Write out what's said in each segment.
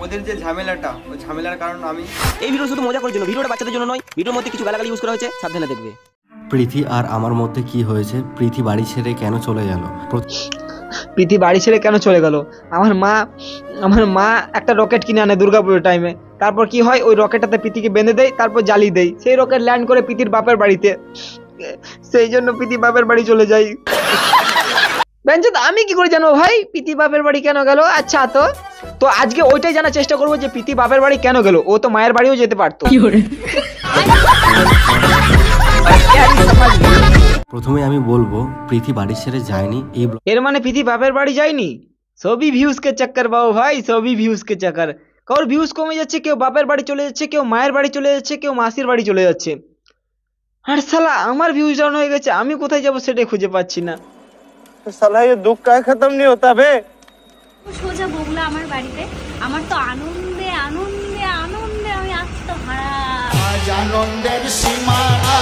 ওদের যে ঝামেলাটা, ওই ঝামেলার কারণ আমি। এই ভিডিও শুধু মজা করার জন্য, ভিডিওটা বাচ্চাদের জন্য নয়। ভিডিওর মধ্যে কিছু গালাগালি ইউজ করা হয়েছে, সাবধানে দেখবে। প্রীতি আর আমার মধ্যে কি হয়েছে? প্রীতি বাড়ি ছেড়ে কেন চলে গেল? প্রীতি বাড়ি ছেড়ে কেন চলে গেল? আমার মা একটা রকেট কিনে আনে দুর্গাপুরের টাইমে। তারপর কি হয়, ওই রকেটটাতে প্রীতিকে বেঁধে দেয়, তারপর জ্বালিয়ে দেয়। সেই রকেট ল্যান্ড করে প্রীতির বাপের বাড়িতে। সেই জন্য প্রীতি বাপের বাড়ি চলে যায়। বেঞ্চত আমি কি করে জানবো ভাই প্রীতি বাপের বাড়ি কেন গেল? আচ্ছা, তো আজকে ওইটাই জানার চেষ্টা করবো যে প্রীতি বাপের বাড়ি কেন গেল। ও তো মায়ের বাড়িও যেতে পারতো। প্রথমে আমি বলবো প্রীতি বাড়ি ছেড়ে যায়নি। এর মানে প্রীতি বাপের বাড়ি যায়নি? সবই ভিউজ কে চক্কর বাবু ভাই, সবই ভিউজ কে চক্কর। কারোর ভিউজ কমে যাচ্ছে, কেউ বাপের বাড়ি চলে যাচ্ছে, কেউ মায়ের বাড়ি চলে যাচ্ছে, কেউ মাসির বাড়ি চলে যাচ্ছে। আর শালা আমার ভিউজ ডাউন হয়ে গেছে, আমি কোথায় যাবো সেটাই খুঁজে পাচ্ছি না। साला ये दुख का खत्म नहीं होता बे। সোজা বগলা আমার বাড়িতে, আমার তো আনন্দে আনন্দে আনন্দে আমি আজ তো হারা আনন্দের সীমানা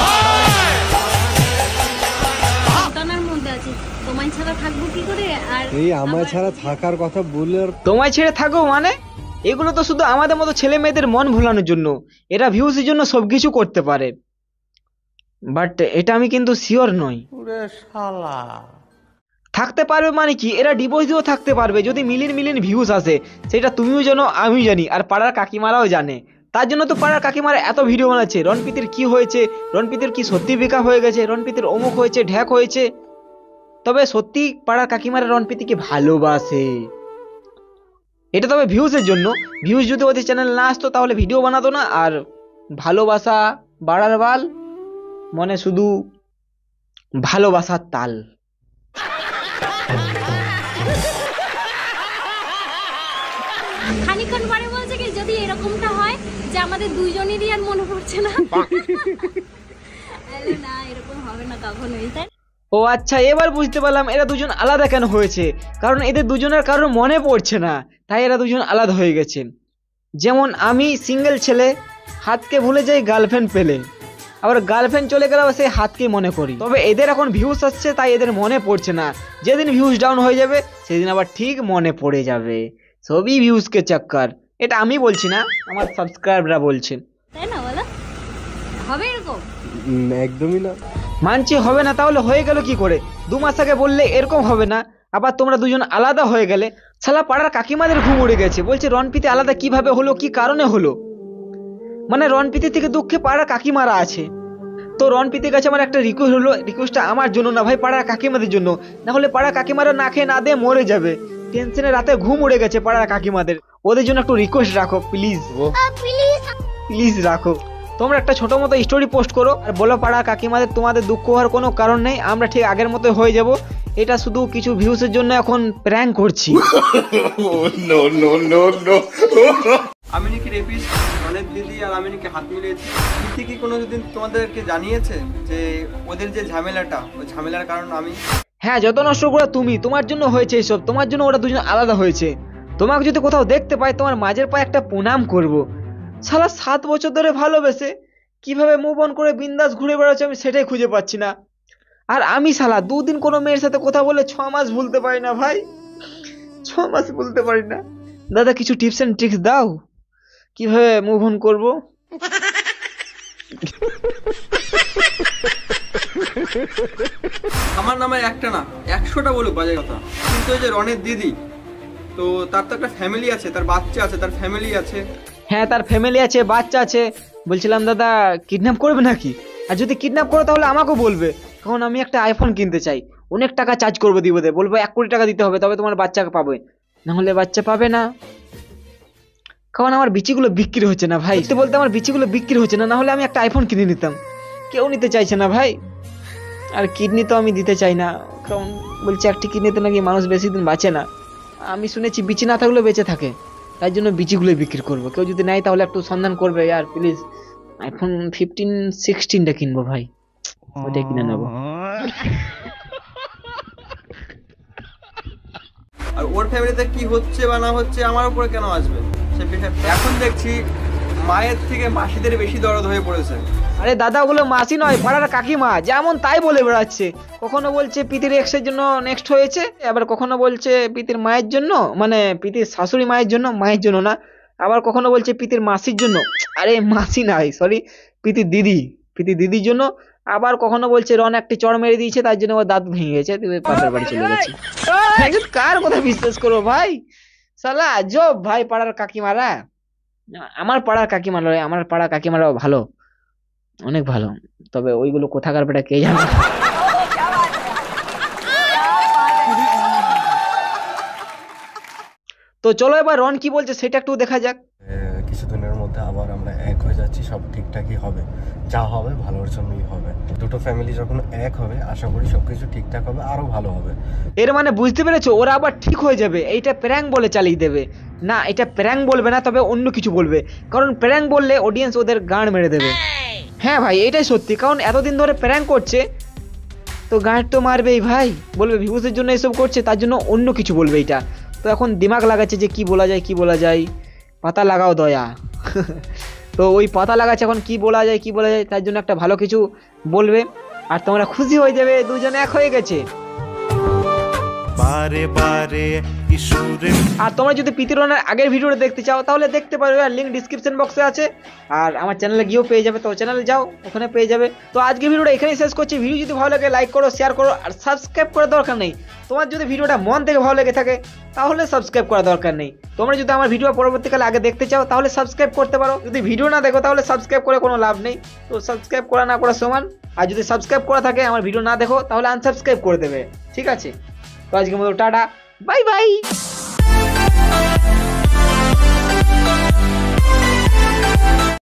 ঘটনার মধ্যে আছি। তোমায় ছাড়া থাকবো কি করে? আর এই আমায় ছাড়া থাকার কথা বললে তোমায় ছেড়ে থাকো মানে? এগুলো তো শুধু আমাদের মতো ছেলে মেয়েদের মন ভোলানোর জন্য। এরা ভিউজের জন্য সবকিছু করতে পারে, বাট এটা আমি কিন্তু শিওর নই। ওরে শালা থাকতে পারবে মানে কি, এরা ডিভোর্স দিয়েও থাকতে পারবে যদি মিলিয়ন মিলিয়ন ভিউজ আসে। সেটা তুমিও জানো, আমিও জানি, আর পাড়ার কাকিমারাও জানে। তার জন্য তো পাড়ার কাকিমারা এত ভিডিও বানাচ্ছে। রণপ্রীতির কি হয়েছে, রণপ্রীতির কি সত্যি বেকার হয়ে গেছে, রণপ্রীতির অমুক হয়েছে, ঢ্যাক হয়েছে। তবে সত্যি পাড়ার কাকিমারা রণপ্রীতিকে ভালোবাসে। এটা তবে ভিউজের জন্য। ভিউজ যদি ওদের চ্যানেল না আসতো তাহলে ভিডিও বানাতো না। আর ভালোবাসা বাড়ার বাল, মনে শুধু ভালোবাসার তাল। খানিকক্ষণ পরে বলছে কি যদি এরকমটা হয় যে আমাদের দুইজনেরই আর মনে পড়ছে না। না, এরকম হবে না কখনোই। তাই ও আচ্ছা, এবার বুঝতে পারলাম এরা দুজন আলাদা কেন হয়েছে। কারণ এদের দুজনের কারোর মনে পড়ছে না, তাই এরা দুজন আলাদা হয়ে গেছে। যেমন আমি সিঙ্গেল ছেলে, হাতকে ভুলে যাই গার্লফ্রেন্ড পেলে, আবার গার্লফ্রেন্ড চলে গেলে সেই হাতকে মনে করি। তবে এদের এখন ভিউজ আসছে তাই এদের মনে পড়ছে না। যেদিন ভিউজ ডাউন হয়ে যাবে সেদিন আবার ঠিক মনে পড়ে যাবে। সবই ভিউজকে চক্কর। এটা আমি বলছি না, আমার সাবস্ক্রাইবাররা বলছে। তাই না বলো? হবে এরকম? একদমই না। মানছি হবে না, তাহলে হয়ে গেল কি করে? 2 মাস আগে বললে এরকম হবে না, আবার তোমরা দুজন আলাদা হয়ে গেলে। শালা পাড়ার কাকিমাদের ঘুম উড়ে গেছে। বলছে রণপ্রীতি আলাদা কিভাবে হলো, কি কারণে হলো? মানে রণপ্রীতি থেকে দুঃখে পাড়ার কাকিমারা আছে। তো রণপ্রীতির কাছে আমার একটা রিকোয়েস্ট হলো, রিকোয়েস্টটা আমার জন্য না ভাই, পাড়ার কাকিমাদের জন্য। না হলে পাড়ার কাকিমারা না খেয়ে না দিয়ে মরে যাবে। টেনশনে রাতে ঘুম উড়ে গেছে পাড়ার কাকিমাদের। ওদের জন্য একটু রিকোয়েস্ট রাখো প্লিজ, প্লিজ রাখো। তোমরা একটা ছোট মতো স্টোরি পোস্ট করো আর বলো পাড়া কাকিমাদের তোমাদের দুঃখ হওয়ার কোনো কারণ নেই, আমরা ঠিক আগের মতো হয়ে যাব। এটা শুধু কিছু ভিউসের জন্য এখন প্র্যাঙ্ক করছি। আমি নাকি রেপিস্ট, অনেক দিদি আর আমি নাকি হাত মিলিয়েছি। প্রীতি কি কোনোদিন তোমাদেরকে জানিয়েছে যে ওদের যে ঝামেলাটা, ওই ঝামেলার কারণ আমি? হ্যাঁ, যত নষ্ট করে তুমি, তোমার জন্য হয়েছে এইসব। তোমার জন্য ওরা দুজন আলাদা হয়েছে। তোমাকে যদি কোথাও দেখতে পাই তোমার মাঝের পায়ে একটা প্রণাম করব। শালা 7 বছর ধরে ভালোবেসে কিভাবে মুভ অন করে বিন্দাস ঘুরে বেড়াচ্ছে আমি সেটাই খুঁজে পাচ্ছি না। আর আমি শালা 2 দিন কোনো মেয়ের সাথে কথা বলে 6 মাস ভুলতে পারি না ভাই, 6 মাস ভুলতে পারি না। দাদা কিছু টিপস এন্ড ট্রিক্স দাও, কিভাবে মুভ অন করবো। আমার নামে একটা না 100টা বলুক বাজে কথা, কিন্তু ওই যে রনের দিদি, তো তার তো একটা ফ্যামিলি আছে, তার বাচ্চা আছে, তার ফ্যামিলি আছে। হ্যাঁ, তার ফ্যামিলি আছে, বাচ্চা আছে। বলছিলাম দাদা কিডন্যাপ করবে নাকি? আর যদি কিডন্যাপ করো তাহলে আমাকেও বলবে, কারণ আমি একটা আইফোন কিনতে চাই। অনেক টাকা চার্জ করবো, দিব দে, বলবো 1 কোটি টাকা দিতে হবে তবে তোমার বাচ্চাকে পাবে, না হলে বাচ্চা পাবে না। কারণ আমার বিচিগুলো বিক্রি হচ্ছে না ভাই, বলতে আমার বিচিগুলো বিক্রি হচ্ছে না, না হলে আমি একটা আইফোন কিনে নিতাম। কেউ নিতে চাইছে না ভাই। আর কিডনি তো আমি দিতে চাই না, কারণ বলছে একটি কিডনিতে নাকি মানুষ বেশি দিন বাঁচে না। আমি শুনেছি বিচি না থাকলেও বেঁচে থাকে, তাই জন্য বিচিগুলোই বিক্রি করবো। কেউ যদি নেয় তাহলে একটু সন্ধান করবে আর প্লিজ। আইফোন 15 16টা কিনবো ভাই, ওটাই কিনে নেবো। আর ওর ফ্যামিলিতে কি হচ্ছে বা না হচ্ছে আমার উপরে কেন আসবে? এখন দেখছি মায়ের থেকে মাসিদের বেশি দরদ হয়ে পড়েছে। আরে দাদা ওগুলো মাসি নয়, পাড়ার কাকিমা, যেমন তাই বলে বেড়াচ্ছে। কখনো বলছে প্রীতির এক্সের জন্য নেক্সট হয়েছে, আবার কখনো বলছে প্রীতির মায়ের জন্য, মানে প্রীতির শাশুড়ি মায়ের জন্য, মায়ের জন্য না, আবার কখনো বলছে প্রীতির মাসির জন্য, আরে মাসি নাই সরি, প্রীতির দিদির জন্য। আবার কখনো বলছে রন একটি চড় মেরে দিয়েছে তার জন্য ওর দাঁত ভেঙে গেছে, তুমি পাশের বাড়ি চলে গেছে। এখন কার কথা বিশ্বাস করবো ভাই, শালা আজব ভাই পাড়ার কাকিমারা। আমার পাড়ার কাকিমারা, আমার পাড়ার কাকিমারাও ভালো, অনেক ভালো, তবে ওইগুলো কোথাকার বেটা কে জানে। তো চলো এবার রন কি বলছে সেটা একটু দেখা যাক। কিছুদিনের মধ্যে আবার আমরা এক হয়ে যাচ্ছি, সব ঠিকঠাকই হবে, যা হবে ভালোর জন্যই হবে। দুটো ফ্যামিলি যখন এক হবে আশা করি সবকিছু ঠিকঠাক হবে, আরো ভালো হবে। এর মানে বুঝতে পেরেছো, ওরা আবার ঠিক হয়ে যাবে, এইটা প্র্যাঙ্ক বলে চালিয়ে দেবে না, এটা প্র্যাঙ্ক বলবে না, তবে অন্য কিছু বলবে, কারণ প্র্যাঙ্ক বললে অডিয়েন্স ওদের গাঁড় মেরে দেবে। হ্যাঁ ভাই এটাই সত্যি, কারণ এতদিন ধরে প্র্যাঙ্ক করছে তো গাঁড় তো মারবেই ভাই, বলবে ভিউজের জন্য এসব করছে, তার জন্য অন্য কিছু বলবে। এটা তো এখন দিমাগ লাগাচ্ছে যে কি বলা যায়, পাতা লাগাও দয়া। তো ওই পাতা লাগাচ্ছে এখন কি বলা যায়, তার জন্য একটা ভালো কিছু বলবে, আর তোমরা খুশি হয়ে যাবে, দুজনে এক হয়ে গেছে। আর তোমরা যদি প্রীতিরনের আগের ভিডিওটা দেখতে চাও তাহলে দেখতে পারো, লিঙ্ক ডিসক্রিপশন বক্সে আছে, আর আমার চ্যানেলে গিয়েও পেয়ে যাবে, তো চ্যানেলে যাও ওখানে পেয়ে যাবে। তো আজকে ভিডিওটা এখানেই শেষ করছি। ভিডিও যদি ভালো লাগে লাইক করো, শেয়ার করো, আর সাবস্ক্রাইব করার দরকার নেই। তোমার যদি ভিডিওটা মন থেকে ভালো লেগে থাকে তাহলে সাবস্ক্রাইব করার দরকার নেই। তোমরা যদি আমার ভিডিও পরবর্তীকালে আগে দেখতে চাও তাহলে সাবস্ক্রাইব করতে পারো, যদি ভিডিও না দেখো তাহলে সাবস্ক্রাইব করে কোনো লাভ নেই। তো সাবস্ক্রাইব করা না করা সমান, আর যদি সাবস্ক্রাইব করা থাকে আমার ভিডিও না দেখো তাহলে আনসাবস্ক্রাইব করে দেবে, ঠিক আছে? তো আজকের মতো টাটা, বাই বাই।